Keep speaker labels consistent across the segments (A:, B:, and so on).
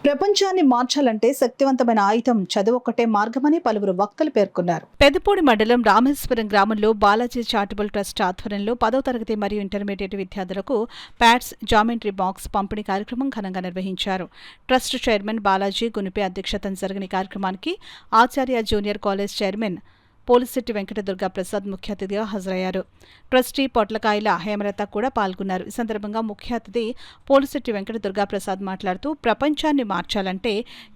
A: ప్రపంచాన్ని మార్చాలంటే శక్తివంతమైన ఆయుధం చదువొక్కటే మార్గమని పలువురు వక్తలు పేర్కొన్నారు. పెదపూడి మండలం రామేశ్వరం గ్రామంలో బాలాజీ చారిటబుల్ ట్రస్ట్ ఆధ్వర్యంలో 10వ తరగతి మరియు ఇంటర్మీడియట్ విద్యార్థులకు ప్యాడ్స్, జామెంట్రీ బాక్స్ పంపిణీ కార్యక్రమం ఘనంగా నిర్వహించారు. ట్రస్ట్ చైర్మన్ బాలాజీ గునిపే అధ్యక్షతన జరిగిన కార్యక్రమానికి Acharya junior college chairman Polisetti Venkata Durga Prasad ముఖ్య అతిథిగా హాజరయ్యారు. ట్రస్టీ పొట్లకాయల హేమలత కూడా పాల్గొన్నారు. ఈ సందర్భంగా ముఖ్య అతిథి పోలిశెట్టి వెంకట దుర్గా ప్రసాద్ మాట్లాడుతూ ప్రపంచాన్ని మార్చాలంటే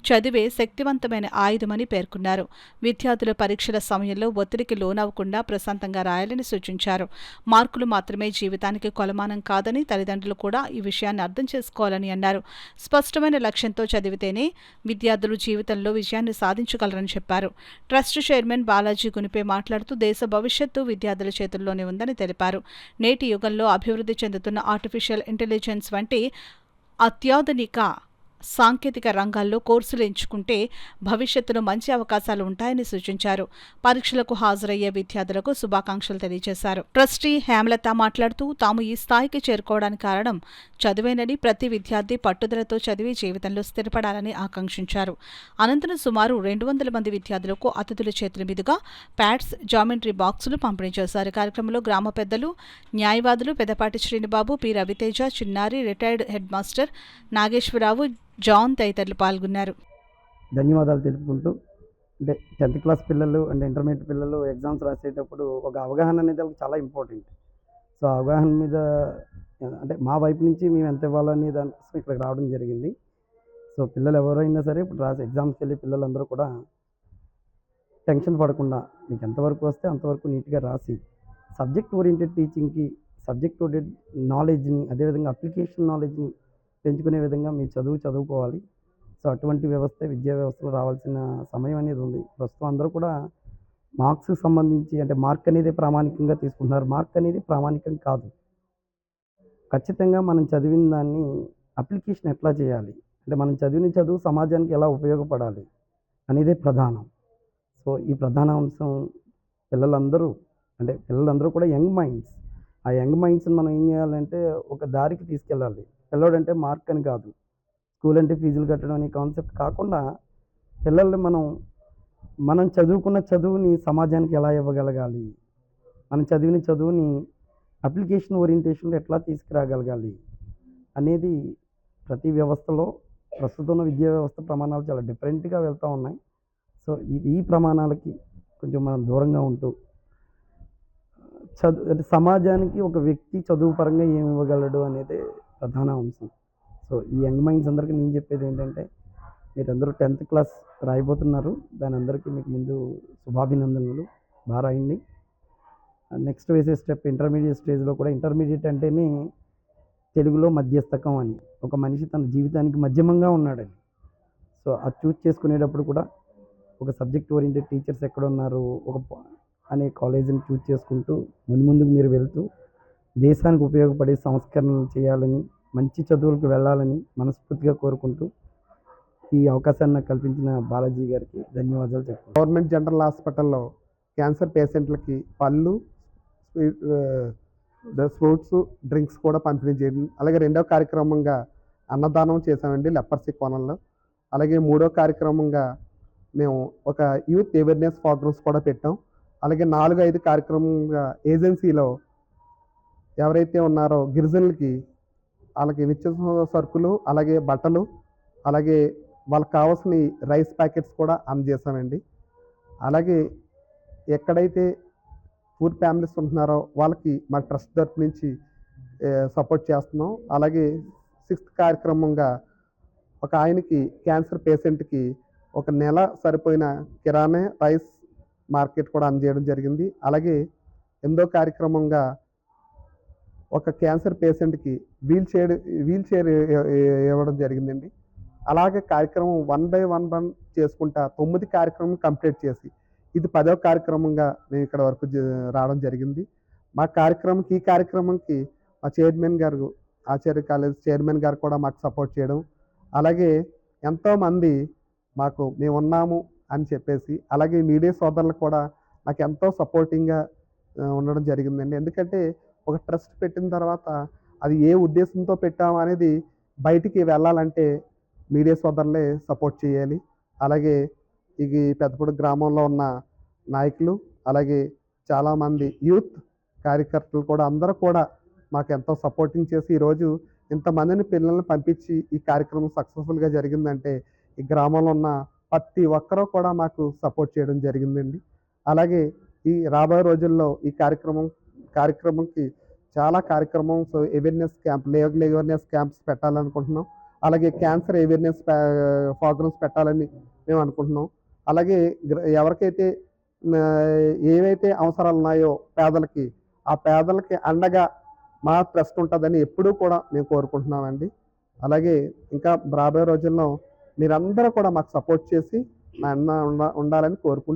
A: చదివే శక్తివంతమైన ఆయుధమని పేర్కొన్నారు. విద్యార్థుల పరీక్షల సమయంలో ఒత్తిడికి లోనవ్వకుండా ప్రశాంతంగా రాయాలని సూచించారు. మార్కులు మాత్రమే జీవితానికి కొలమానం కాదని తల్లిదండ్రులు కూడా ఈ విషయాన్ని అర్థం చేసుకోవాలని అన్నారు. స్పష్టమైన లక్ష్యంతో చదివితేనే విద్యార్థులు జీవితంలో విజయాన్ని సాధించగలరని చెప్పారు. ట్రస్ట్ చైర్మన్ బాలాజీ గునిపే మాట్లాడుతూ దేశ భవిష్యత్తు విద్యార్థుల చేతుల్లోనే ఉందని తెలిపారు. నేటి యుగంలో అభివృద్ధి చెందుతున్న ఆర్టిఫిషియల్ ఇంటెలిజెన్స్ వంటి అత్యాధునిక సాంకేతిక రంగాల్లో కోర్సులు ఎంచుకుంటే భవిష్యత్తులో మంచి అవకాశాలు ఉంటాయని సూచించారు. పరీక్షలకు హాజరయ్యే విద్యార్థులకు శుభాకాంక్షలు తెలియజేశారు. ట్రస్టీ హేమలత మాట్లాడుతూ తాము ఈ స్థాయికి చేరుకోవడానికి కారణం చదివేనని, ప్రతి విద్యార్థి పట్టుదలతో చదివి జీవితంలో స్థిరపడాలని ఆకాంక్షించారు. అనంతరం సుమారు 200 మంది విద్యార్థులకు అతిథుల చేతుల మీదుగా ప్యాడ్స్, జామెంట్రీ బాక్సులు పంపిణీ చేశారు. కార్యక్రమంలో గ్రామ పెద్దలు, న్యాయవాదులు Pedapati Srinibabu, P Raviteja, Chinnari, retired head master Nageswararao, John తదితరులు పాల్గొన్నారు.
B: ధన్యవాదాలు తెలుపుకుంటూ, అంటే 10th క్లాస్ పిల్లలు అంటే ఇంటర్మీడియట్ పిల్లలు ఎగ్జామ్స్ రాసేటప్పుడు ఒక అవగాహన అనేది చాలా ఇంపార్టెంట్. సో అవగాహన మీద అంటే మా వైపు నుంచి మేము ఎంత ఇవ్వాలనే దానికోసం ఇక్కడికి రావడం జరిగింది. సో పిల్లలు ఎవరైనా సరే ఇప్పుడు రాసే ఎగ్జామ్స్కి వెళ్ళే పిల్లలందరూ కూడా టెన్షన్ పడకుండా మీకు ఎంతవరకు వస్తే అంతవరకు నీట్గా రాసి సబ్జెక్ట్ ఓరియంటెడ్ టీచింగ్కి, సబ్జెక్ట్ ఓరియంటెడ్ నాలెడ్జ్ని, అదేవిధంగా అప్లికేషన్ నాలెడ్జ్ని పెంచుకునే విధంగా మీరు చదువుకోవాలి. సో అటువంటి వ్యవస్థ విద్యా వ్యవస్థలో రావాల్సిన సమయం అనేది ఉంది. ప్రస్తుతం అందరూ కూడా మార్క్స్కి సంబంధించి అంటే మార్క్ అనేది ప్రామాణికంగా తీసుకుంటున్నారు. మార్క్ అనేది ప్రామాణికం కాదు. ఖచ్చితంగా మనం చదివిన దాన్ని అప్లికేషన్ ఎట్లా చేయాలి, అంటే మనం చదివిన చదువు సమాజానికి ఎలా ఉపయోగపడాలి అనేదే ప్రధానం. సో ఈ ప్రధాన అంశం పిల్లలందరూ కూడా యంగ్ మైండ్స్. ఆ యంగ్ మైండ్స్ని మనం ఏం చేయాలంటే ఒక దారికి తీసుకెళ్ళాలి. పిల్లోడంటే మార్క్ అని కాదు, స్కూల్ అంటే ఫీజులు కట్టడం అనే కాన్సెప్ట్ కాకుండా పిల్లల్ని మనం చదువుకున్న చదువుని సమాజానికి ఎలా ఇవ్వగలగాలి, మనం చదివిన చదువుని అప్లికేషన్ ఓరియంటేషన్లో ఎట్లా తీసుకురాగలగాలి అనేది ప్రతి వ్యవస్థలో ప్రస్తుతం ఉన్న విద్యా వ్యవస్థ ప్రమాణాలు చాలా డిఫరెంట్గా వెళ్తూ ఉన్నాయి. సో ఈ ప్రమాణాలకి కొంచెం మనం దూరంగా ఉంటూ అంటే సమాజానికి ఒక వ్యక్తి చదువు పరంగా ఏమి ఇవ్వగలడు అనేది ప్రధాన అంశం. సో ఈ యంగ్ మైండ్స్ అందరికీ నేను చెప్పేది ఏంటంటే మీరందరూ 10th క్లాస్ రాయబోతున్నారు. దాని అందరికీ మీకు ముందు శుభాభినందనలు. బాగా రాయండి. నెక్స్ట్ వేసే స్టెప్ ఇంటర్మీడియట్ స్టేజ్లో కూడా, ఇంటర్మీడియట్ అంటేనే తెలుగులో మధ్యస్థకం అని, ఒక మనిషి తన జీవితానికి మధ్యమంగా ఉన్నాడని. సో అది చూస్ చేసుకునేటప్పుడు కూడా ఒక సబ్జెక్ట్ ఓరియంటెడ్ టీచర్స్ ఎక్కడున్నారు అనే కాలేజీని చూస్ చేసుకుంటూ ముందుకు మీరు వెళ్తూ దేశానికి ఉపయోగపడే సంస్కరణలు చేయాలని, మంచి చదువులకు వెళ్ళాలని మనస్ఫూర్తిగా కోరుకుంటూ ఈ అవకాశాన్ని నాకు కల్పించిన బాలాజీ గారికి ధన్యవాదాలు చెప్తాను.
C: గవర్నమెంట్ జనరల్ హాస్పిటల్లో క్యాన్సర్ పేషెంట్లకి పళ్ళు, ఫ్రూట్స్, డ్రింక్స్ కూడా పంపిణీ చేయడం. అలాగే రెండవ కార్యక్రమంగా అన్నదానం చేసామండి లెపర్సీ కోణంలో. అలాగే మూడో కార్యక్రమంగా మేము ఒక యూత్ అవేర్నెస్ ప్రోగ్రామ్స్ కూడా పెట్టాం. అలాగే 4-5 కార్యక్రమంగా ఏజెన్సీలో ఎవరైతే ఉన్నారో గిరిజనులకి వాళ్ళకి నిత్య సరుకులు, అలాగే బట్టలు, అలాగే వాళ్ళకి కావాల్సిన రైస్ ప్యాకెట్స్ కూడా అందజేసామండి. అలాగే ఎక్కడైతే పూర్ ఫ్యామిలీస్ ఉంటున్నారో వాళ్ళకి మా ట్రస్ట్ తరఫు నుంచి సపోర్ట్ చేస్తున్నాం. అలాగే 6th కార్యక్రమంగా ఒక ఆయనకి క్యాన్సర్ పేషెంట్కి ఒక నెల సరిపోయిన కిరాణా రైస్ మార్కెట్ కూడా అందజేయడం జరిగింది. అలాగే 8వ కార్యక్రమంగా ఒక క్యాన్సర్ పేషెంట్కి వీల్ చైర్ ఇవ్వడం జరిగిందండి. అలాగే కార్యక్రమం 1 by 1 చేసుకుంటా 9 కార్యక్రమం కంప్లీట్ చేసి ఇది 10వ కార్యక్రమంగా మేము ఇక్కడ వరకు రావడం జరిగింది. ఈ కార్యక్రమంకి మా చైర్మన్ గారు, ఆచార్య కాలేజ్ చైర్మన్ గారు కూడా మాకు సపోర్ట్ చేయడం, అలాగే ఎంతోమంది మేము ఉన్నాము అని చెప్పేసి, అలాగే మీడియా సోదరులు కూడా నాకు ఎంతో సపోర్టింగ్గా ఉండడం జరిగిందండి. ఎందుకంటే ఒక ట్రస్ట్ పెట్టిన తర్వాత అది ఏ ఉద్దేశంతో పెట్టాము అనేది బయటికి వెళ్ళాలంటే మీడియా సోదరులే సపోర్ట్ చేయాలి. అలాగే ఇది పెద్దపూడి గ్రామంలో ఉన్న నాయకులు, అలాగే చాలామంది యూత్ కార్యకర్తలు కూడా అందరూ కూడా మాకు ఎంతో సపోర్టింగ్ చేసి ఈరోజు ఇంతమందిని పిల్లల్ని పంపించి ఈ కార్యక్రమం సక్సెస్ఫుల్గా జరిగిందంటే ఈ గ్రామంలో ఉన్న ప్రతి ఒక్కరూ కూడా మాకు సపోర్ట్ చేయడం జరిగిందండి. అలాగే ఈ రాబోయే రోజుల్లో ఈ కార్యక్రమంకి చాలా కార్యక్రమమ్స్ awareness camp, legal awareness camps పెట్టాలనుకుంటున్నాం. అలాగే క్యాన్సర్ అవేర్నెస్ ప్రోగ్రామ్స్ పెట్టాలని మేము అనుకుంటున్నాం. అలాగే ఎవరికైతే ఏవైతే అవసరాలు ఉన్నాయో పేదలకి, ఆ పేదలకి అండగా మా ట్రస్ట్ ఉంటుందని ఎప్పుడూ కూడా మేము కోరుకుంటున్నామండి. అలాగే ఇంకా రాబోయే రోజుల్లో మీరందరూ కూడా మాకు సపోర్ట్ చేసి మా అన్న ఉండాలని కోరుకుంటున్నాను.